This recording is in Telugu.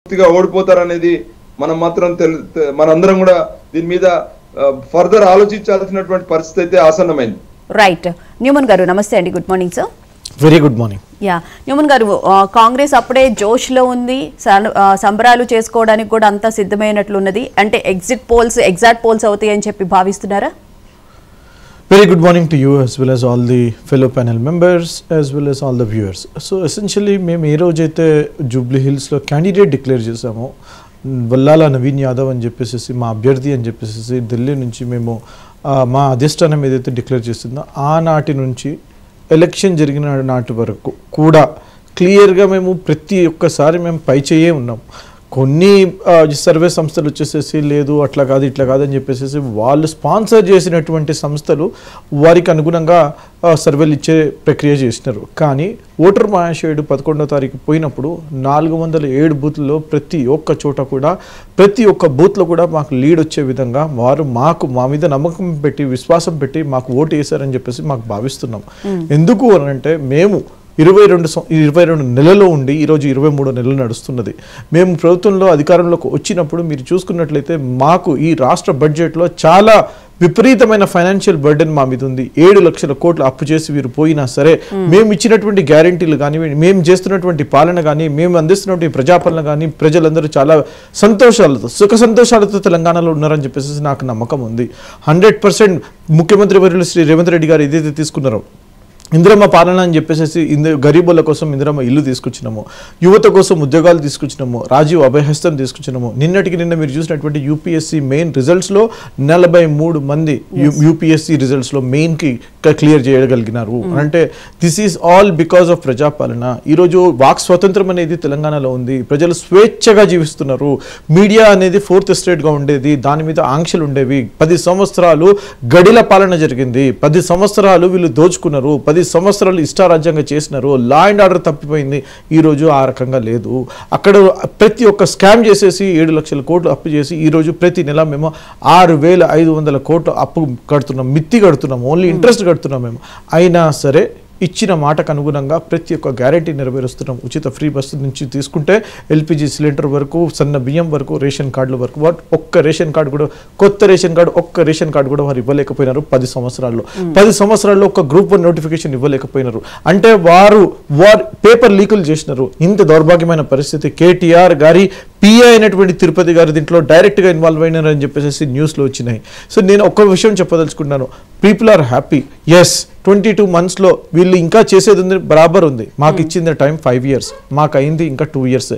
పూర్తిగా ఓడిపోతారనేది మనం మాత్రం మనందరం కూడా దీని మీద ఫర్దర్ ఆలోచించాల్సినటువంటి పరిస్థితి అయితే ఆసన్నమైంది. రైట్. న్యూమన్ గారు నమస్తే అండి. Good morning sir. Very good morning. Yeah Neumann గారు, కాంగ్రెస్ అప్పుడే జోష్లో ఉంది, సంబరాలు చేసుకోవడానికి కూడా అంతా సిద్ధమైనట్లున్నది. అంటే ఎగ్జాక్ట్ పోల్స్ అవుతాయి అని చెప్పి భావిస్తున్నారా? Very good morning to you as well as all the fellow panel members as well as all the viewers. So essentially మేము ఏ రోజైతే జూబ్లీ హిల్స్లో క్యాండిడేట్ డిక్లేర్ చేసామో వల్లాల నవీన్ యాదవ్ అని చెప్పేసి మా అభ్యర్థి అని చెప్పేసి ఢిల్లీ నుంచి మేము మా అధిష్టానం ఏదైతే డిక్లేర్ చేసిందో ఆనాటి నుంచి ఎలక్షన్ జరిగిన నాటి వరకు కూడా క్లియర్గా మేము ప్రతి ఒక్కసారి మేము పై చేయే ఉన్నాం. కొన్ని సర్వే సంస్థలు వచ్చేసేసి లేదు అట్లా కాదు ఇట్లా కాదని చెప్పేసి వాళ్ళు స్పాన్సర్ చేసినటువంటి సంస్థలు వారికి అనుగుణంగా సర్వేలు ఇచ్చే ప్రక్రియ చేసినారు. కానీ ఓటర్ మహాశయుడు 11వ తారీఖు పోయినప్పుడు 407 బూత్లలో ప్రతి ఒక్క చోట కూడా ప్రతి ఒక్క బూత్లో కూడా మాకు లీడ్ వచ్చే విధంగా వారు మా మీద నమ్మకం పెట్టి విశ్వాసం పెట్టి మాకు ఓటు వేశారని చెప్పేసి మాకు భావిస్తున్నాం. ఎందుకు అనంటే మేము 22 నెలల్లో ఉండి ఈరోజు 23 నెలలు నడుస్తున్నది. మేము ప్రభుత్వంలో అధికారంలోకి వచ్చినప్పుడు మీరు చూసుకున్నట్లయితే మాకు ఈ రాష్ట్ర బడ్జెట్లో చాలా విపరీతమైన ఫైనాన్షియల్ బర్డెన్ మా మీద ఉంది. 7 లక్షల కోట్లు అప్పు చేసి వీరు పోయినా సరే మేము ఇచ్చినటువంటి గ్యారంటీలు కానీ మేము చేస్తున్నటువంటి పాలన కానీ మేము అందిస్తున్నటువంటి ప్రజాపాలన కానీ ప్రజలందరూ చాలా సుఖ సంతోషాలతో తెలంగాణలో ఉన్నారని చెప్పేసి నాకు నమ్మకం ఉంది. 100% ముఖ్యమంత్రి వర్యులు శ్రీ రేవంత్ రెడ్డి గారు ఏదైతే తీసుకున్నారో ఇందిరమ్మ పాలన అని చెప్పేసి గరీబుల కోసం ఇందిరమ్మ ఇల్లు తీసుకొచ్చినాము, యువత కోసం ఉద్యోగాలు తీసుకొచ్చినాము, రాజీవ్ అభయహస్తం తీసుకొచ్చినాము. నిన్న మీరు చూసినటువంటి యూపీఎస్సీ మెయిన్ రిజల్ట్స్లో 43 మంది యూపీఎస్సీ రిజల్ట్స్లో మెయిన్కి క్లియర్ చేయగలిగినారు. అంటే this is all because of ప్రజాపాలన. ఈరోజు వాక్ స్వతంత్రం అనేది తెలంగాణలో ఉంది, ప్రజలు స్వేచ్ఛగా జీవిస్తున్నారు. మీడియా అనేది 4th ఎస్టేట్గా ఉండేది, దాని మీద ఆంక్షలు ఉండేవి. 10 సంవత్సరాలు గడిల పాలన జరిగింది, 10 సంవత్సరాలు వీళ్ళు దోచుకున్నారు, 10 సంవత్సరాలు ఇష్టారాజ్యంగా చేసినారు, లా అండ్ ఆర్డర్ తప్పిపోయింది. ఈరోజు ఆ రకంగా లేదు. అక్కడ ప్రతి ఒక్క స్కామ్ చేసేసి 7 లక్షల కోట్లు అప్పు చేసి ఈరోజు ప్రతి నెల మేము 6,500 కోట్లు అప్పు కడుతున్నాం, మిత్తి కడుతున్నాం, ఓన్లీ ఇంట్రెస్ట్ కడుతున్నాం మేము. అయినా సరే ఇచ్చిన మాటకు అనుగుణంగా ప్రతి ఒక్క గ్యారెంటీ నెరవేరుస్తున్నాం. ఉచిత ఫ్రీ బస్సు నుంచి తీసుకుంటే ఎల్పిజి సిలిండర్ వరకు, సన్న బియ్యం వరకు, రేషన్ కార్డుల వరకు. ఒక్క రేషన్ కార్డు కూడా, కొత్త రేషన్ కార్డు కూడా వారు ఇవ్వలేకపోయినారు 10 సంవత్సరాల్లో. 10 సంవత్సరాల్లో ఒక గ్రూప్ 1 నోటిఫికేషన్ ఇవ్వలేకపోయినారు. అంటే వారు పేపర్ లీకులు చేసినారు. ఇంత దౌర్భాగ్యమైన పరిస్థితి. కేటీఆర్ గారి పిఏ అయినటువంటి తిరుపతి గారు దీంట్లో డైరెక్ట్గా ఇన్వాల్వ్ అయినారని చెప్పేసి న్యూస్లో వచ్చినాయి. సో నేను ఒక్క విషయం చెప్పదలుచుకున్నాను. People are happy. ఎస్, 22 monthsలో వీళ్ళు ఇంకా చేసేది ఉంది, బరాబర్ ఉంది. మాకు ఇచ్చింది టైం 5 years, మాకు అయింది ఇంకా 2 years.